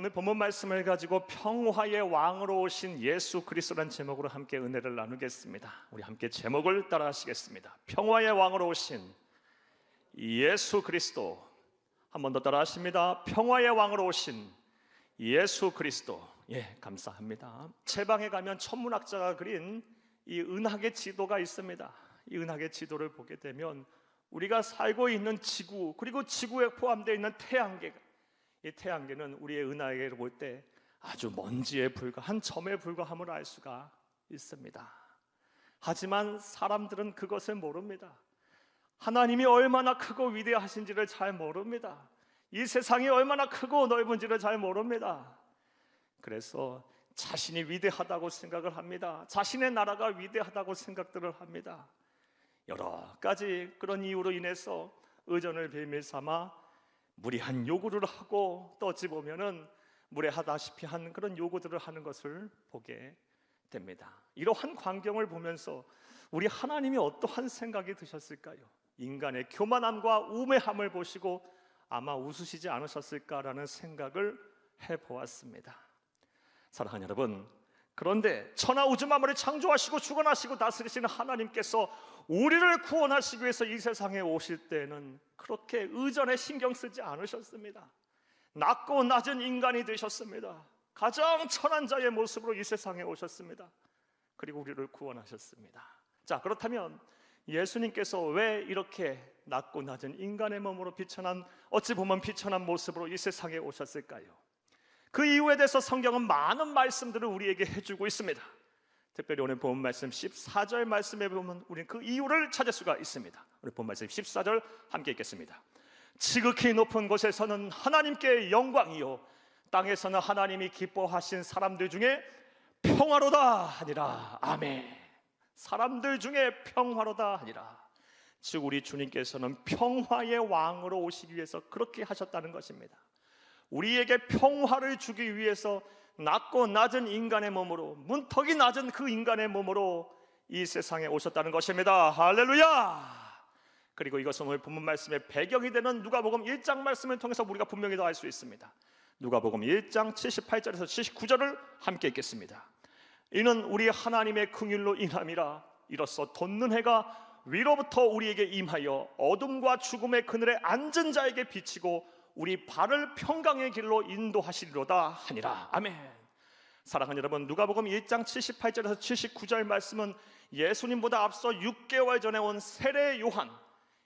오늘 본문 말씀을 가지고 평화의 왕으로 오신 예수 그리스도라는 제목으로 함께 은혜를 나누겠습니다. 우리 함께 제목을 따라 하시겠습니다. 평화의 왕으로 오신 예수 그리스도. 한 번 더 따라 하십니다. 평화의 왕으로 오신 예수 그리스도. 예, 감사합니다. 제 방에 가면 천문학자가 그린 이 은하계 지도가 있습니다. 이 은하계 지도를 보게 되면 우리가 살고 있는 지구, 그리고 지구에 포함되어 있는 태양계, 이 태양계는 우리의 은하계를 볼 때 아주 먼지에 불과한 점에 불과함을 알 수가 있습니다. 하지만 사람들은 그것을 모릅니다. 하나님이 얼마나 크고 위대하신지를 잘 모릅니다. 이 세상이 얼마나 크고 넓은지를 잘 모릅니다. 그래서 자신이 위대하다고 생각을 합니다. 자신의 나라가 위대하다고 생각들을 합니다. 여러 가지 그런 이유로 인해서 의전을 빌밀 삼아 무리한 요구를 하고, 또 어찌 보면은 무례하다시피 한 그런 요구들을 하는 것을 보게 됩니다. 이러한 광경을 보면서 우리 하나님이 어떠한 생각이 드셨을까요? 인간의 교만함과 우매함을 보시고 아마 웃으시지 않으셨을까라는 생각을 해보았습니다. 사랑하는 여러분, 그런데 천하 우주 만물을 창조하시고 주관하시고 다스리시는 하나님께서 우리를 구원하시기 위해서 이 세상에 오실 때는 그렇게 의전에 신경 쓰지 않으셨습니다. 낮고 낮은 인간이 되셨습니다. 가장 천한 자의 모습으로 이 세상에 오셨습니다. 그리고 우리를 구원하셨습니다. 자, 그렇다면 예수님께서 왜 이렇게 낮고 낮은 인간의 몸으로 비천한, 어찌 보면 비천한 모습으로 이 세상에 오셨을까요? 그 이유에 대해서 성경은 많은 말씀들을 우리에게 해주고 있습니다. 특별히 오늘 본 말씀 14절 말씀에 보면 우리는 그 이유를 찾을 수가 있습니다. 우리 본 말씀 14절 함께 읽겠습니다. 지극히 높은 곳에서는 하나님께 영광이요, 땅에서는 하나님이 기뻐하신 사람들 중에 평화로다 하니라. 아멘. 사람들 중에 평화로다 하니라. 즉 우리 주님께서는 평화의 왕으로 오시기 위해서 그렇게 하셨다는 것입니다. 우리에게 평화를 주기 위해서 낮고 낮은 인간의 몸으로, 문턱이 낮은 그 인간의 몸으로 이 세상에 오셨다는 것입니다. 할렐루야! 그리고 이것은 오늘 본문 말씀의 배경이 되는 누가복음 1장 말씀을 통해서 우리가 분명히 더 알 수 있습니다. 누가복음 1장 78절에서 79절을 함께 읽겠습니다. 이는 우리 하나님의 긍휼로 인함이라. 이로써 돋는 해가 위로부터 우리에게 임하여 어둠과 죽음의 그늘에 앉은 자에게 비치고 우리 발을 평강의 길로 인도하시리로다 하니라. 아멘. 사랑하는 여러분, 누가복음 1장 78절에서 79절 말씀은 예수님보다 앞서 6개월 전에 온 세례 요한,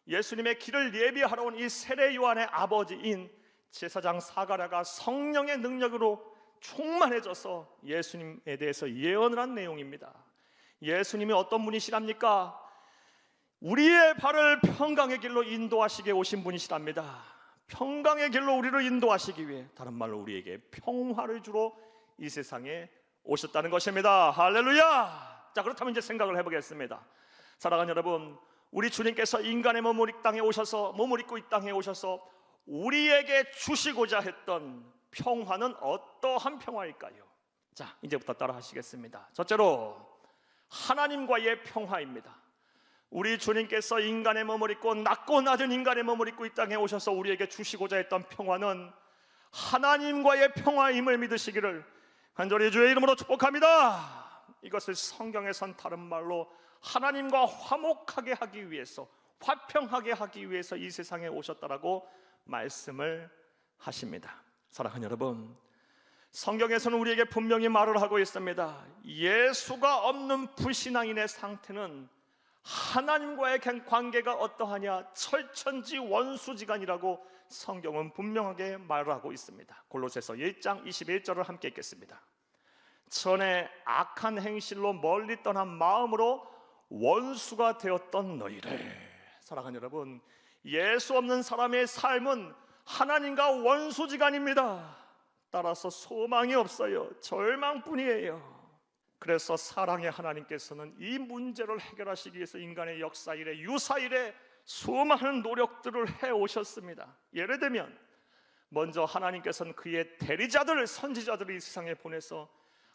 예수님의 길을 예비하러 온 이 세례 요한의 아버지인 제사장 사가랴가 성령의 능력으로 충만해져서 예수님에 대해서 예언을 한 내용입니다. 예수님이 어떤 분이시랍니까? 우리의 발을 평강의 길로 인도하시게 오신 분이시랍니다. 평강의 길로 우리를 인도하시기 위해, 다른 말로 우리에게 평화를 주러 이 세상에 오셨다는 것입니다. 할렐루야! 자, 그렇다면 이제 생각을 해보겠습니다. 사랑하는 여러분, 우리 주님께서 인간의 몸을 입고 이 땅에 오셔서 우리에게 주시고자 했던 평화는 어떠한 평화일까요? 자, 이제부터 따라 하시겠습니다. 첫째로 하나님과의 평화입니다. 우리 주님께서 인간의 몸을 입고, 낮고 낮은 인간의 몸을 입고 이 땅에 오셔서 우리에게 주시고자 했던 평화는 하나님과의 평화임을 믿으시기를 간절히 주의 이름으로 축복합니다. 이것을 성경에선 다른 말로 하나님과 화목하게 하기 위해서, 화평하게 하기 위해서 이 세상에 오셨다라고 말씀을 하십니다. 사랑하는 여러분, 성경에서는 우리에게 분명히 말을 하고 있습니다. 예수가 없는 불신앙인의 상태는 하나님과의 관계가 어떠하냐, 철천지 원수지간이라고 성경은 분명하게 말을 하고 있습니다. 골로새서 1장 21절을 함께 읽겠습니다. 전에 악한 행실로 멀리 떠난 마음으로 원수가 되었던 너희를. 사랑하는 여러분, 예수 없는 사람의 삶은 하나님과 원수지간입니다. 따라서 소망이 없어요. 절망뿐이에요. 그래서 사랑의 하나님께서는 이 문제를 해결하시기 위해서 인간의 역사 이래, 유사 이래 수많은 노력들을 해오셨습니다. 예를 들면 먼저 하나님께서는 그의 대리자들, 선지자들을 이 세상에 보내서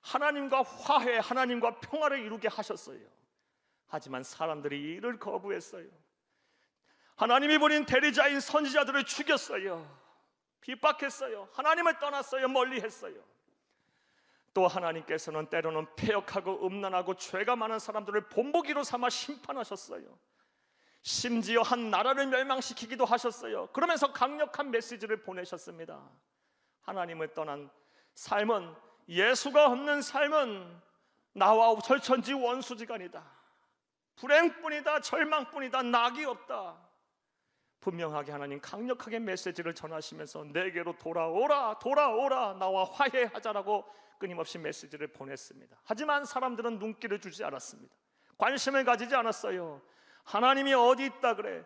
하나님과 화해, 하나님과 평화를 이루게 하셨어요. 하지만 사람들이 이를 거부했어요. 하나님이 보낸 대리자인 선지자들을 죽였어요. 핍박했어요. 하나님을 떠났어요. 멀리했어요. 또 하나님께서는 때로는 패역하고 음란하고 죄가 많은 사람들을 본보기로 삼아 심판하셨어요. 심지어 한 나라를 멸망시키기도 하셨어요. 그러면서 강력한 메시지를 보내셨습니다. 하나님을 떠난 삶은, 예수가 없는 삶은 나와 절천지 원수지간이다. 불행뿐이다. 절망뿐이다. 낙이 없다. 분명하게 하나님 강력하게 메시지를 전하시면서 내게로 돌아오라, 돌아오라, 나와 화해하자라고 끊임없이 메시지를 보냈습니다. 하지만 사람들은 눈길을 주지 않았습니다. 관심을 가지지 않았어요. 하나님이 어디 있다 그래?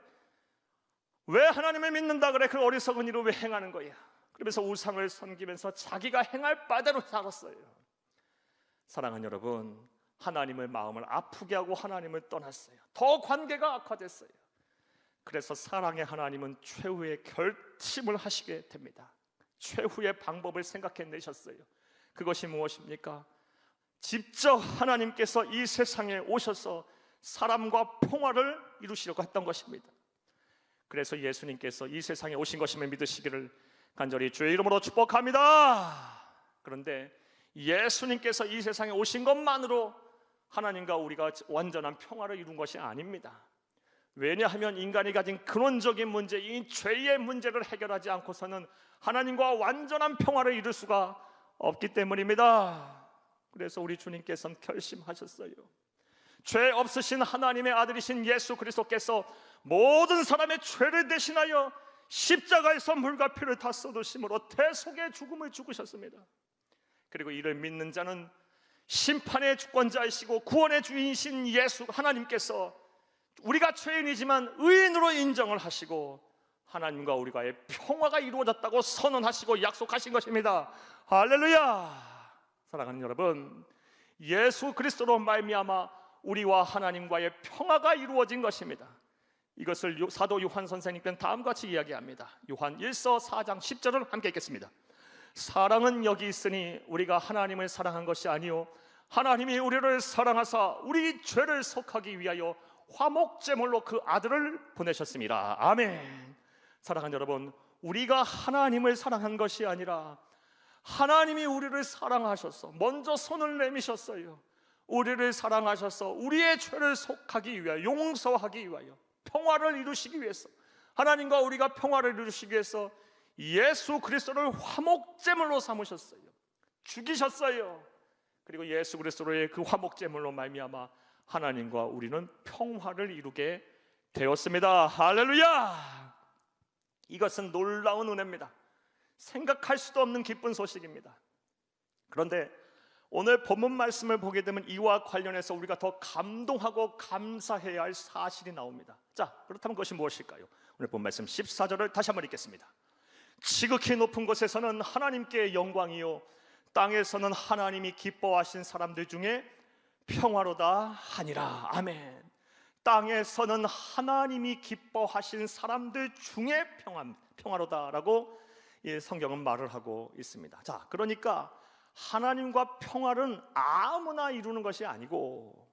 왜 하나님을 믿는다 그래? 그 어리석은 일을 왜 행하는 거야? 그러면서 우상을 섬기면서 자기가 행할 바대로 살았어요. 사랑하는 여러분, 하나님의 마음을 아프게 하고 하나님을 떠났어요. 더 관계가 악화됐어요. 그래서 사랑의 하나님은 최후의 결심을 하시게 됩니다. 최후의 방법을 생각해내셨어요. 그것이 무엇입니까? 직접 하나님께서 이 세상에 오셔서 사람과 평화를 이루시려고 했던 것입니다. 그래서 예수님께서 이 세상에 오신 것임을 믿으시기를 간절히 주의 이름으로 축복합니다. 그런데 예수님께서 이 세상에 오신 것만으로 하나님과 우리가 완전한 평화를 이룬 것이 아닙니다. 왜냐하면 인간이 가진 근원적인 문제, 이 죄의 문제를 해결하지 않고서는 하나님과 완전한 평화를 이룰 수가 없기 때문입니다. 그래서 우리 주님께서는 결심하셨어요. 죄 없으신 하나님의 아들이신 예수 그리스도께서 모든 사람의 죄를 대신하여 십자가에서 물과 피를 다 쏟으심으로 대속의 죽음을 죽으셨습니다. 그리고 이를 믿는 자는 심판의 주권자이시고 구원의 주인이신 예수 하나님께서 우리가 죄인이지만 의인으로 인정을 하시고 하나님과 우리가의 평화가 이루어졌다고 선언하시고 약속하신 것입니다. 할렐루야! 사랑하는 여러분, 예수 그리스도로 말미암아 우리와 하나님과의 평화가 이루어진 것입니다. 이것을 사도 요한 선생님께는 다음과 같이 이야기합니다. 요한 1서 4장 10절을 함께 읽겠습니다. 사랑은 여기 있으니 우리가 하나님을 사랑한 것이 아니요 하나님이 우리를 사랑하사 우리 죄를 속하기 위하여 화목제물로 그 아들을 보내셨습니다. 아멘. 사랑하는 여러분, 우리가 하나님을 사랑한 것이 아니라 하나님이 우리를 사랑하셔서 먼저 손을 내미셨어요. 우리를 사랑하셔서 우리의 죄를 속하기 위하여, 용서하기 위하여, 평화를 이루시기 위해서, 하나님과 우리가 평화를 이루시기 위해서 예수 그리스도를 화목제물로 삼으셨어요. 죽이셨어요. 그리고 예수 그리스도의 그 화목제물로 말미암아 하나님과 우리는 평화를 이루게 되었습니다. 할렐루야! 이것은 놀라운 은혜입니다. 생각할 수도 없는 기쁜 소식입니다. 그런데 오늘 본문 말씀을 보게 되면 이와 관련해서 우리가 더 감동하고 감사해야 할 사실이 나옵니다. 자, 그렇다면 그것이 무엇일까요? 오늘 본문 말씀 14절을 다시 한번 읽겠습니다. 지극히 높은 곳에서는 하나님께 영광이요 땅에서는 하나님이 기뻐하신 사람들 중에 평화로다 하니라. 아멘. 땅에서는 하나님이 기뻐하신 사람들 중에 평화로다라고 성경은 말을 하고 있습니다. 자, 그러니까 하나님과 평화는 아무나 이루는 것이 아니고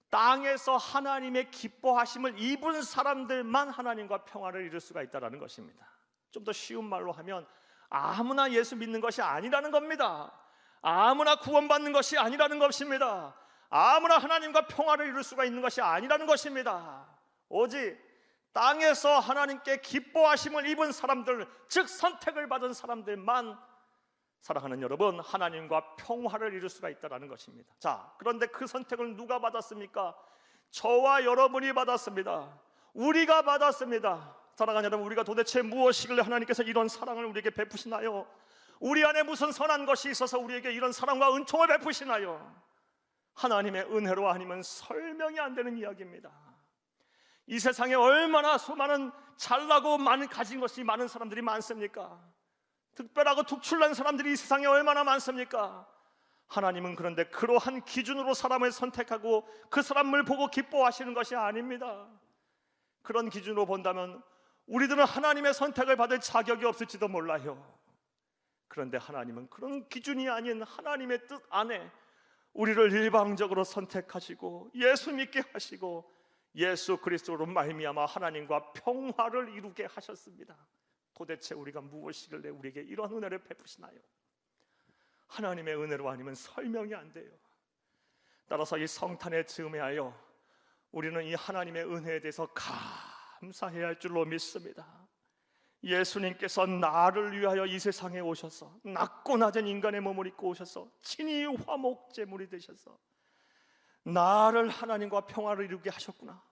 땅에서 하나님의 기뻐하심을 입은 사람들만 하나님과 평화를 이룰 수가 있다는 것입니다. 좀 더 쉬운 말로 하면 아무나 예수 믿는 것이 아니라는 겁니다. 아무나 구원받는 것이 아니라는 것입니다. 아무나 하나님과 평화를 이룰 수가 있는 것이 아니라는 것입니다. 오직 땅에서 하나님께 기뻐하심을 입은 사람들, 즉 선택을 받은 사람들만, 사랑하는 여러분, 하나님과 평화를 이룰 수가 있다는 것입니다. 자, 그런데 그 선택을 누가 받았습니까? 저와 여러분이 받았습니다. 우리가 받았습니다. 사랑하는 여러분, 우리가 도대체 무엇이길래 하나님께서 이런 사랑을 우리에게 베푸시나요? 우리 안에 무슨 선한 것이 있어서 우리에게 이런 사랑과 은총을 베푸시나요? 하나님의 은혜로 아니면 설명이 안 되는 이야기입니다. 이 세상에 얼마나 수많은 잘나고 가진 것이 많은 사람들이 많습니까? 특별하고 특출난 사람들이 이 세상에 얼마나 많습니까? 하나님은 그런데 그러한 기준으로 사람을 선택하고 그 사람을 보고 기뻐하시는 것이 아닙니다. 그런 기준으로 본다면 우리들은 하나님의 선택을 받을 자격이 없을지도 몰라요. 그런데 하나님은 그런 기준이 아닌 하나님의 뜻 안에 우리를 일방적으로 선택하시고 예수 믿게 하시고 예수 그리스도로 말미암아 하나님과 평화를 이루게 하셨습니다. 도대체 우리가 무엇이길래 우리에게 이런 은혜를 베푸시나요? 하나님의 은혜로 아니면 설명이 안 돼요. 따라서 이 성탄의 즈음에 하여 우리는 이 하나님의 은혜에 대해서 감사해야 할 줄로 믿습니다. 예수님께서 나를 위하여 이 세상에 오셔서 낮고 낮은 인간의 몸을 입고 오셔서 친히 화목제물이 되셔서 나를 하나님과 평화를 이루게 하셨구나.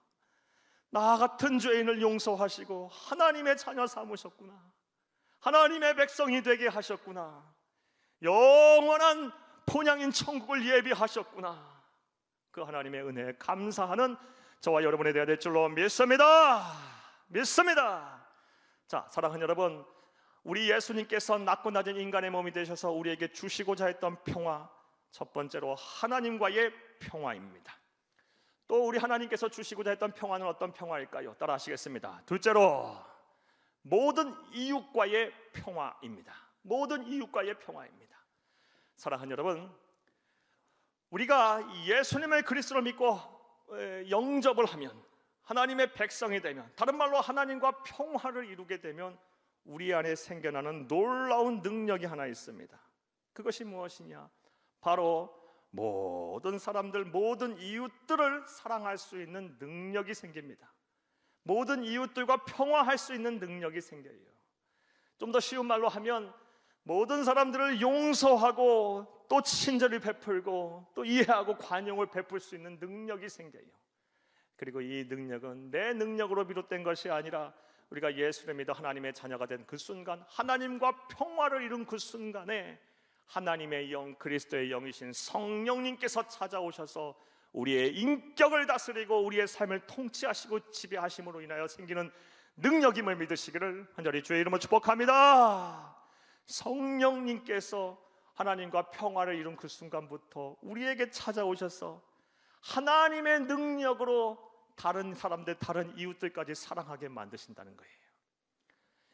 나 같은 죄인을 용서하시고 하나님의 자녀 삼으셨구나. 하나님의 백성이 되게 하셨구나. 영원한 본향인 천국을 예비하셨구나. 그 하나님의 은혜에 감사하는 저와 여러분이 되어야 될 줄로 믿습니다. 자, 사랑하는 여러분, 우리 예수님께서 낮고 낮은 인간의 몸이 되셔서 우리에게 주시고자 했던 평화, 첫 번째로 하나님과의 평화입니다. 또 우리 하나님께서 주시고자 했던 평화는 어떤 평화일까요? 따라 하시겠습니다. 둘째로 모든 이웃과의 평화입니다. 모든 이웃과의 평화입니다. 사랑하는 여러분, 우리가 예수님을 그리스도로 믿고 영접을 하면, 하나님의 백성이 되면, 다른 말로 하나님과 평화를 이루게 되면 우리 안에 생겨나는 놀라운 능력이 하나 있습니다. 그것이 무엇이냐? 바로 모든 사람들, 모든 이웃들을 사랑할 수 있는 능력이 생깁니다. 모든 이웃들과 평화할 수 있는 능력이 생겨요. 좀 더 쉬운 말로 하면 모든 사람들을 용서하고 또 친절히 베풀고 또 이해하고 관용을 베풀 수 있는 능력이 생겨요. 그리고 이 능력은 내 능력으로 비롯된 것이 아니라 우리가 예수를 믿어 하나님의 자녀가 된 그 순간, 하나님과 평화를 이룬 그 순간에 하나님의 영, 그리스도의 영이신 성령님께서 찾아오셔서 우리의 인격을 다스리고 우리의 삶을 통치하시고 지배하심으로 인하여 생기는 능력임을 믿으시기를 간절히 주의 이름으로 축복합니다. 성령님께서 하나님과 평화를 이룬 그 순간부터 우리에게 찾아오셔서 하나님의 능력으로 다른 사람들, 다른 이웃들까지 사랑하게 만드신다는 거예요.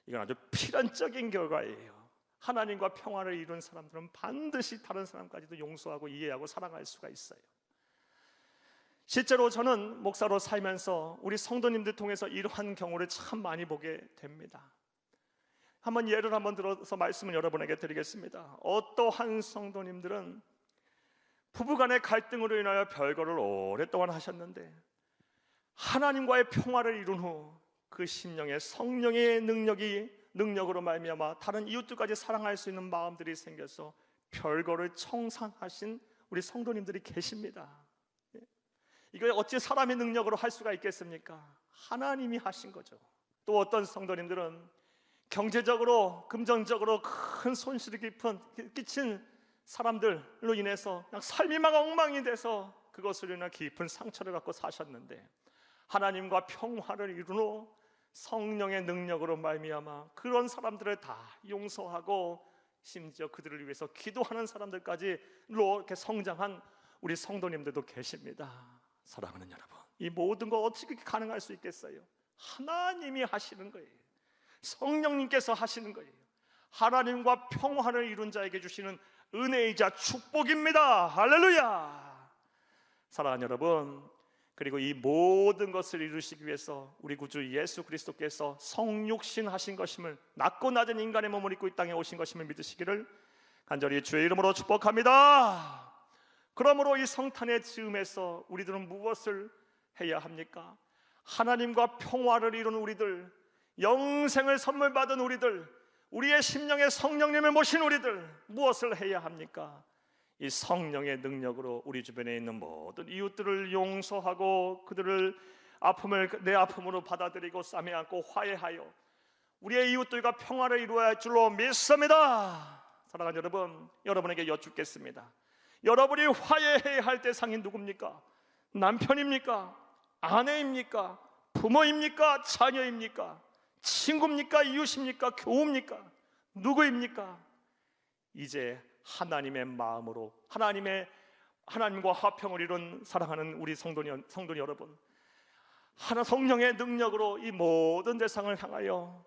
이건 아주 필연적인 결과예요. 하나님과 평화를 이룬 사람들은 반드시 다른 사람까지도 용서하고 이해하고 사랑할 수가 있어요. 실제로 저는 목사로 살면서 우리 성도님들 통해서 이러한 경우를 참 많이 보게 됩니다. 한번 예를 들어서 말씀을 여러분에게 드리겠습니다. 어떠한 성도님들은 부부간의 갈등으로 인하여 별거를 오랫동안 하셨는데 하나님과의 평화를 이룬 후 그 심령에 성령의 능력으로 말미암아 다른 이웃들까지 사랑할 수 있는 마음들이 생겨서 별거를 청산하신 우리 성도님들이 계십니다. 이걸 어찌 사람의 능력으로 할 수가 있겠습니까? 하나님이 하신 거죠. 또 어떤 성도님들은 경제적으로, 금전적으로 큰 손실을 끼친 사람들로 인해서 그냥 삶이 막 엉망이 돼서 그것으로 인한 깊은 상처를 갖고 사셨는데 하나님과 평화를 이룬 후 성령의 능력으로 말미암아 그런 사람들을 다 용서하고 심지어 그들을 위해서 기도하는 사람들까지로 이렇게 성장한 우리 성도님들도 계십니다. 사랑하는 여러분, 이 모든 거 어떻게 가능할 수 있겠어요? 하나님이 하시는 거예요. 성령님께서 하시는 거예요. 하나님과 평화를 이룬 자에게 주시는 은혜이자 축복입니다. 할렐루야. 사랑하는 여러분, 그리고 이 모든 것을 이루시기 위해서 우리 구주 예수 그리스도께서 성육신 하신 것임을, 낮고 낮은 인간의 몸을 입고 이 땅에 오신 것임을 믿으시기를 간절히 주의 이름으로 축복합니다. 그러므로 이 성탄의 즈음에서 우리들은 무엇을 해야 합니까? 하나님과 평화를 이룬 우리들, 영생을 선물 받은 우리들, 우리의 심령에 성령님을 모신 우리들, 무엇을 해야 합니까? 이 성령의 능력으로 우리 주변에 있는 모든 이웃들을 용서하고 그들을 아픔을 내 아픔으로 받아들이고 싸매 안고 화해하여 우리의 이웃들과 평화를 이루어야 할 줄로 믿습니다. 사랑하는 여러분, 여러분에게 여쭙겠습니다. 여러분이 화해해야 할 대상이 누굽니까? 남편입니까? 아내입니까? 부모입니까? 자녀입니까? 친구입니까? 이웃입니까? 교우입니까? 누구입니까? 이제 하나님의 마음으로 하나님과 화평을 이룬 사랑하는 우리 성도니 여러분, 성령의 능력으로 이 모든 대상을 향하여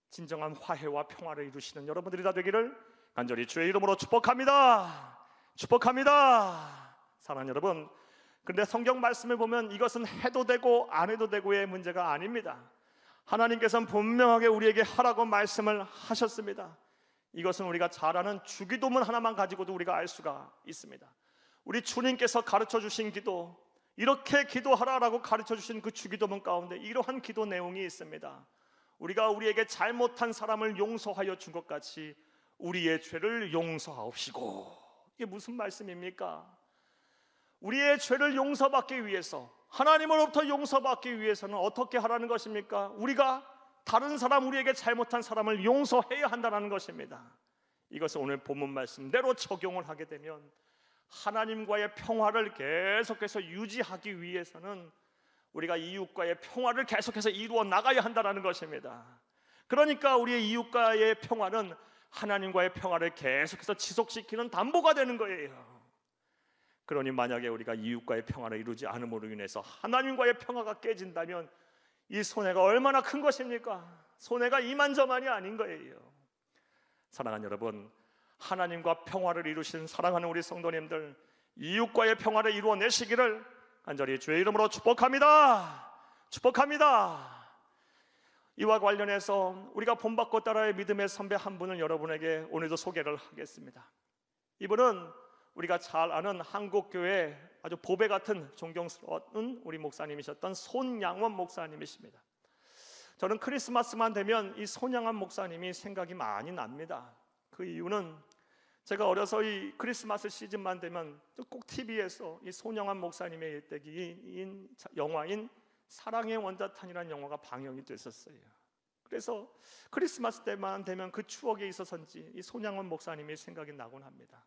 진정한 화해와 평화를 이루시는 여러분들이 다 되기를 간절히 주의 이름으로 축복합니다. 사랑하는 여러분, 그런데 성경 말씀을 보면 이것은 해도 되고 안 해도 되고의 문제가 아닙니다. 하나님께서는 분명하게 우리에게 하라고 말씀을 하셨습니다. 이것은 우리가 잘 아는 주기도문 하나만 가지고도 우리가 알 수가 있습니다. 우리 주님께서 가르쳐 주신 기도, 이렇게 기도하라라고 가르쳐 주신 그 주기도문 가운데 이러한 기도 내용이 있습니다. 우리가 우리에게 잘못한 사람을 용서하여 준 것 같이 우리의 죄를 용서하옵시고. 이게 무슨 말씀입니까? 우리의 죄를 용서받기 위해서, 하나님으로부터 용서받기 위해서는 어떻게 하라는 것입니까? 우리가 다른 사람, 우리에게 잘못한 사람을 용서해야 한다는 것입니다. 이것을 오늘 본문 말씀대로 적용을 하게 되면 하나님과의 평화를 계속해서 유지하기 위해서는 우리가 이웃과의 평화를 계속해서 이루어 나가야 한다는 것입니다. 그러니까 우리의 이웃과의 평화는 하나님과의 평화를 계속해서 지속시키는 담보가 되는 거예요. 그러니 만약에 우리가 이웃과의 평화를 이루지 않음으로 인해서 하나님과의 평화가 깨진다면 이 손해가 얼마나 큰 것입니까? 손해가 이만저만이 아닌 거예요. 사랑하는 여러분, 하나님과 평화를 이루신 사랑하는 우리 성도님들, 이웃과의 평화를 이루어내시기를 간절히 주의 이름으로 축복합니다. 축복합니다. 이와 관련해서 우리가 본받고 따라의 믿음의 선배 한 분을 여러분에게 오늘도 소개를 하겠습니다. 이분은 우리가 잘 아는 한국교회 아주 보배 같은 존경스러운 우리 목사님이셨던 손양원 목사님이십니다. 저는 크리스마스만 되면 이 손양원 목사님이 생각이 많이 납니다. 그 이유는 제가 어려서 이 크리스마스 시즌만 되면 꼭 TV에서 이 손양원 목사님의 일대기인 영화인 사랑의 원자탄이라는 영화가 방영이 됐었어요. 그래서 크리스마스 때만 되면 그 추억에 있어서인지 이 손양원 목사님이 생각이 나곤 합니다.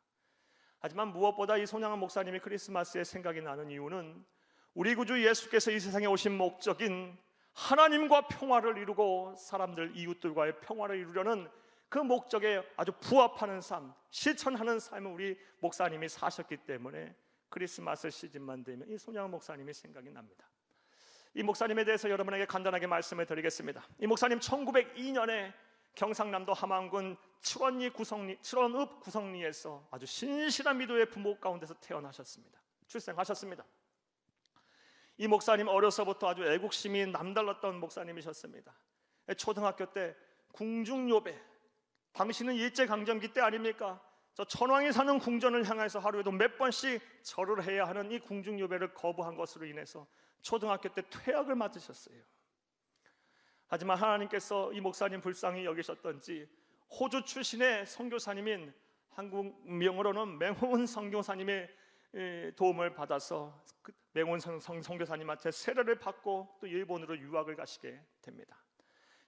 하지만 무엇보다 이 손양원 목사님이 크리스마스에 생각이 나는 이유는 우리 구주 예수께서 이 세상에 오신 목적인 하나님과 평화를 이루고 사람들, 이웃들과의 평화를 이루려는 그 목적에 아주 부합하는 삶, 실천하는 삶을 우리 목사님이 사셨기 때문에 크리스마스 시즌만 되면 이 손양원 목사님이 생각이 납니다. 이 목사님에 대해서 여러분에게 간단하게 말씀을 드리겠습니다. 이 목사님 1902년에 경상남도 함안군 칠원읍 구성리에서 아주 신실한 미도의 부모 가운데서 태어나셨습니다. 출생하셨습니다. 이 목사님 어려서부터 아주 애국심이 남달랐던 목사님이셨습니다. 초등학교 때 궁중요배, 당시는 일제강점기 때 아닙니까? 저 천황이 사는 궁전을 향해서 하루에도 몇 번씩 절을 해야 하는 이 궁중요배를 거부한 것으로 인해서 초등학교 때 퇴학을 맞으셨어요. 하지만 하나님께서 이 목사님 불쌍히 여기셨던지 호주 출신의 선교사님인 한국 명으로는 맹훈 선교사님의 도움을 받아서 맹훈 선교사님한테 세례를 받고 또 일본으로 유학을 가시게 됩니다.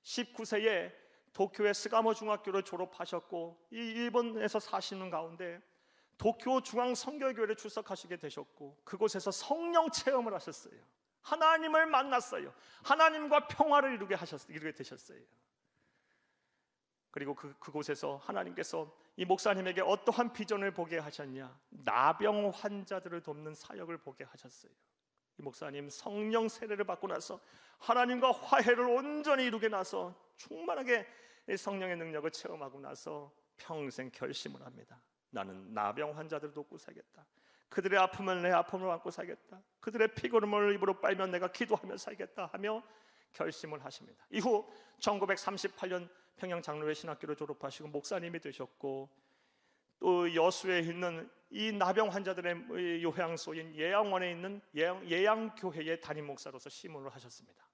19세에 도쿄의 스가모 중학교를 졸업하셨고 이 일본에서 사시는 가운데 도쿄 중앙 선교교회를 출석하시게 되셨고 그곳에서 성령 체험을 하셨어요. 하나님을 만났어요. 하나님과 평화를 이루게 되셨어요. 그리고 그곳에서 하나님께서 이 목사님에게 어떠한 비전을 보게 하셨냐? 나병 환자들을 돕는 사역을 보게 하셨어요. 이 목사님 성령 세례를 받고 나서 하나님과 화해를 온전히 이루게 나서 충만하게 성령의 능력을 체험하고 나서 평생 결심을 합니다. 나는 나병 환자들을 돕고 살겠다. 그들의 아픔을 내 아픔으로 안고 살겠다. 그들의 피고름을 입으로 빨면 내가 기도하며 살겠다 하며 결심을 하십니다. 이후 1938년 평양 장로회 신학교를 졸업하시고 목사님이 되셨고 또 여수에 있는 이 나병 환자들의 요양소인 예양원에 있는 예양교회의 담임 목사로서 심문을 하셨습니다.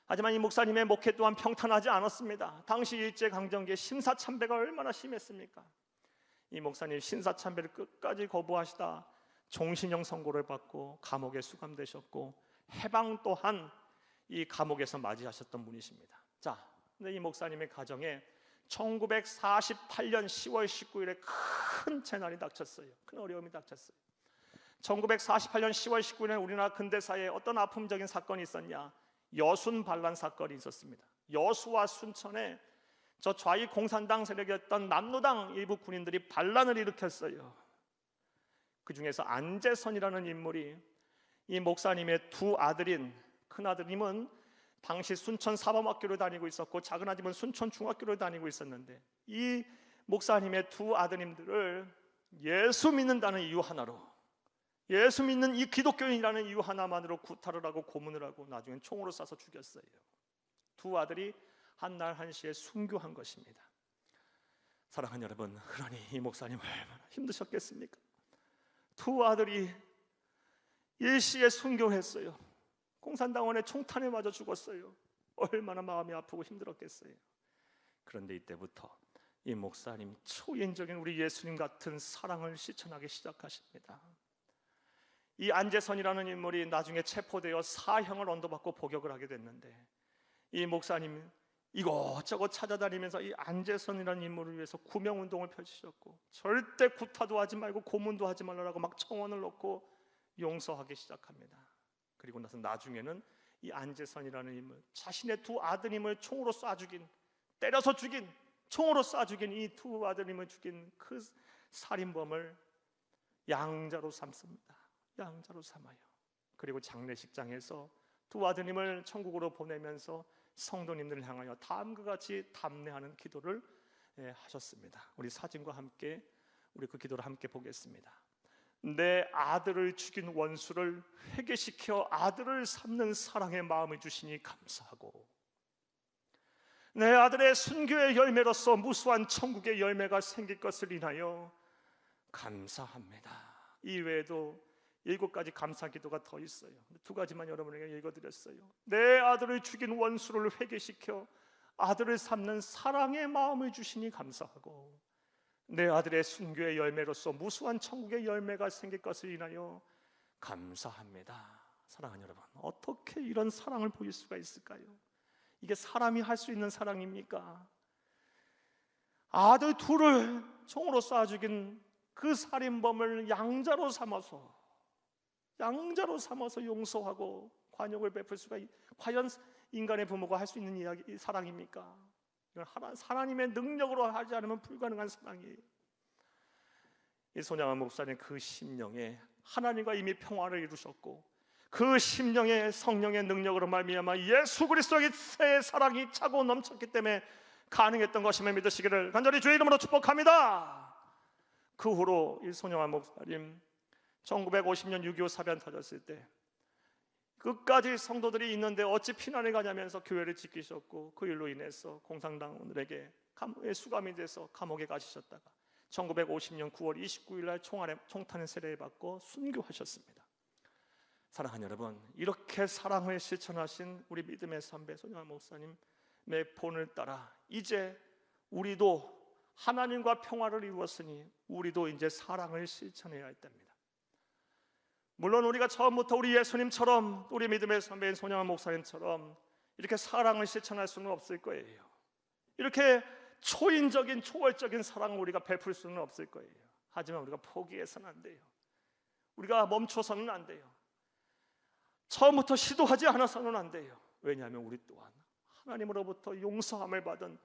하지만 이 목사님의 목회 또한 평탄하지 않았습니다. 당시 일제강점기의 신사참배가 얼마나 심했습니까? 이 목사님 신사참배를 끝까지 거부하시다 종신형 선고를 받고 감옥에 수감되셨고 해방 또한 이 감옥에서 맞이하셨던 분이십니다. 자, 근데 이 목사님의 가정에 1948년 10월 19일에 큰 재난이 닥쳤어요. 큰 어려움이 닥쳤어요. 1948년 10월 19일에 우리나라 근대사에 어떤 아픔적인 사건이 있었냐? 여순 반란 사건이 있었습니다. 여수와 순천에 저 좌익 공산당 세력이었던 남로당 일부 군인들이 반란을 일으켰어요. 그 중에서 안재선이라는 인물이 이 목사님의 두 아들인 큰아들님은 당시 순천 사범학교를 다니고 있었고 작은아들은 순천 중학교를 다니고 있었는데 이 목사님의 두 아드님들을 예수 믿는다는 이유 하나로, 예수 믿는 이 기독교인이라는 이유 하나만으로 구타를 하고 고문을 하고 나중엔 총으로 쏴서 죽였어요. 두 아들이 한날 한시에 순교한 것입니다. 사랑하는 여러분, 그러니 이 목사님 얼마나 힘드셨겠습니까? 두 아들이 일시에 순교했어요. 공산당원의 총탄에 맞아 죽었어요. 얼마나 마음이 아프고 힘들었겠어요. 그런데 이때부터 이 목사님 초인적인 우리 예수님 같은 사랑을 실천하기 시작하십니다. 이 안재선이라는 인물이 나중에 체포되어 사형을 언도받고 복역을 하게 됐는데, 이 목사님 이것저것 찾아다니면서 이 안재선이라는 인물을 위해서 구명운동을 펼치셨고, 절대 구타도 하지 말고 고문도 하지 말라고 막 청원을 넣고 용서하기 시작합니다. 그리고 나서 나중에는 이 안재선이라는 인물, 자신의 두 아드님을 총으로 쏴 죽인, 때려서 죽인, 총으로 쏴 죽인 이 두 아드님을 죽인 그 살인범을 양자로 삼습니다. 양자로 삼아요. 그리고 장례식장에서 두 아드님을 천국으로 보내면서 성도님들을 향하여 다음과 같이 담례하는 기도를 하셨습니다. 우리 사진과 함께 우리 그 기도를 함께 보겠습니다. 내 아들을 죽인 원수를 회개시켜 아들을 삼는 사랑의 마음을 주시니 감사하고, 내 아들의 순교의 열매로서 무수한 천국의 열매가 생길 것을 인하여 감사합니다. 이외에도 7가지 감사 기도가 더 있어요. 2가지만 여러분에게 읽어드렸어요. 내 아들을 죽인 원수를 회개시켜 아들을 삼는 사랑의 마음을 주시니 감사하고, 내 아들의 순교의 열매로서 무수한 천국의 열매가 생길 것을 인하여 감사합니다. 사랑하는 여러분, 어떻게 이런 사랑을 보일 수가 있을까요? 이게 사람이 할 수 있는 사랑입니까? 아들 둘을 총으로 쏴 죽인 그 살인범을 양자로 삼아서 용서하고 관용을 베풀 수가, 과연 인간의 부모가 할 수 있는 이야기, 사랑입니까? 이건 하나님의 능력으로 하지 않으면 불가능한 사랑이에요. 이 손양원 목사님 그 심령에 하나님과 이미 평화를 이루셨고, 그 심령에 성령의 능력으로 말미암아 예수 그리스도의 새 사랑이 차고 넘쳤기 때문에 가능했던 것임을 믿으시기를 간절히 주의 이름으로 축복합니다. 그 후로 이 손양원 목사님 1950년 6.25 사변 터졌을 때 끝까지 성도들이 있는데 어찌 피난을 가냐면서 교회를 지키셨고, 그 일로 인해서 공산당원들에게 수감이 돼서 감옥에 가시셨다가 1950년 9월 29일 날 총탄을 세례받고 순교하셨습니다. 사랑하는 여러분, 이렇게 사랑을 실천하신 우리 믿음의 선배 손양원 목사님의 본을 따라 이제 우리도 하나님과 평화를 이루었으니 우리도 이제 사랑을 실천해야 할 때입니다. 물론 우리가 처음부터 우리 예수님처럼, 우리 믿음의 선배인 손양원 목사님처럼 이렇게 사랑을 실천할 수는 없을 거예요. 이렇게 초인적인 초월적인 사랑을 우리가 베풀 수는 없을 거예요. 하지만 우리가 포기해서는 안 돼요. 우리가 멈춰서는 안 돼요. 처음부터 시도하지 않아서는 안 돼요. 왜냐하면 우리 또한 하나님으로부터 용서함을 받은,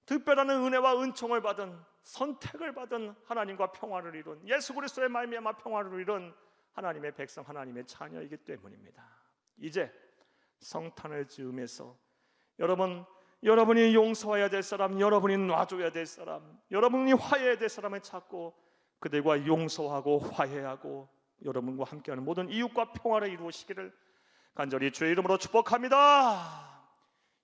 특별한 은혜와 은총을 받은, 선택을 받은, 하나님과 평화를 이룬, 예수 그리스도의 말미암아 평화를 이룬 하나님의 백성, 하나님의 자녀이기 때문입니다. 이제 성탄을 즈음해서 여러분이 용서해야 될 사람, 여러분이 놔줘야 될 사람, 여러분이 화해해야 될 사람을 찾고 그들과 용서하고 화해하고 여러분과 함께하는 모든 이웃과 평화를 이루시기를 간절히 주의 이름으로 축복합니다.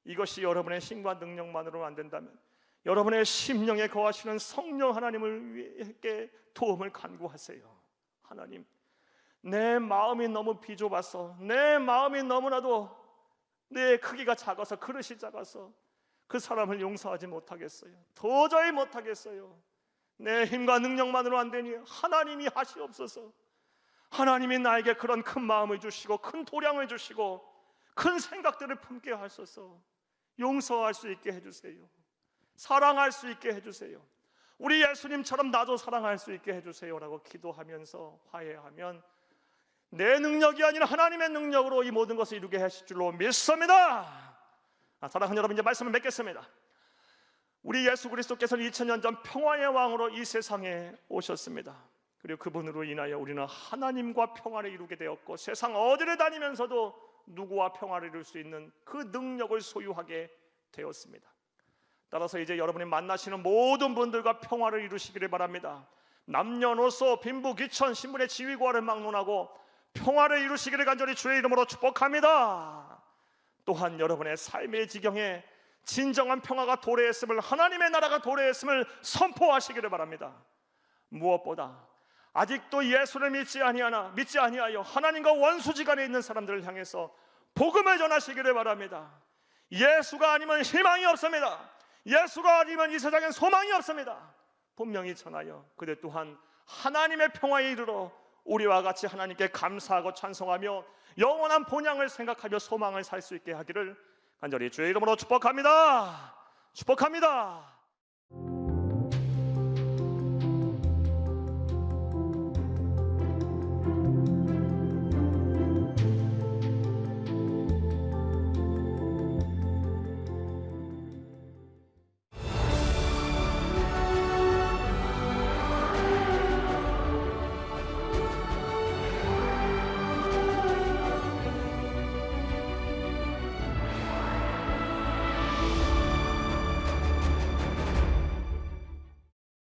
이것이 여러분의 힘과 능력만으로는 안 된다면 여러분의 심령에 거하시는 성령 하나님을 위해 도움을 간구하세요. 하나님, 내 마음이 너무 비좁아서, 내 마음이 너무나도 내 크기가 작아서, 그릇이 작아서 그 사람을 용서하지 못하겠어요. 도저히 못하겠어요. 내 힘과 능력만으로 안 되니 하나님이 하시옵소서. 하나님이 나에게 그런 큰 마음을 주시고 큰 도량을 주시고 큰 생각들을 품게 하셔서 용서할 수 있게 해주세요. 사랑할 수 있게 해주세요. 우리 예수님처럼 나도 사랑할 수 있게 해주세요라고 기도하면서 화해하면 내 능력이 아니라 하나님의 능력으로 이 모든 것을 이루게 하실 줄로 믿습니다. 사랑하는 여러분, 이제 말씀을 맺겠습니다. 우리 예수 그리스도께서는 2000년 전 평화의 왕으로 이 세상에 오셨습니다. 그리고 그분으로 인하여 우리는 하나님과 평화를 이루게 되었고, 세상 어디를 다니면서도 누구와 평화를 이룰 수 있는 그 능력을 소유하게 되었습니다. 따라서 이제 여러분이 만나시는 모든 분들과 평화를 이루시기를 바랍니다. 남녀노소 빈부귀천 신분의 지위고하를 막론하고 평화를 이루시기를 간절히 주의 이름으로 축복합니다. 또한 여러분의 삶의 지경에 진정한 평화가 도래했음을, 하나님의 나라가 도래했음을 선포하시기를 바랍니다. 무엇보다 아직도 예수를 믿지 아니하여 하나님과 원수지간에 있는 사람들을 향해서 복음을 전하시기를 바랍니다. 예수가 아니면 희망이 없습니다. 예수가 아니면 이 세상엔 소망이 없습니다. 분명히 전하여 그들 또한 하나님의 평화에 이르러 우리와 같이 하나님께 감사하고 찬송하며 영원한 본향을 생각하며 소망을 살 수 있게 하기를 간절히 주의 이름으로 축복합니다. 축복합니다.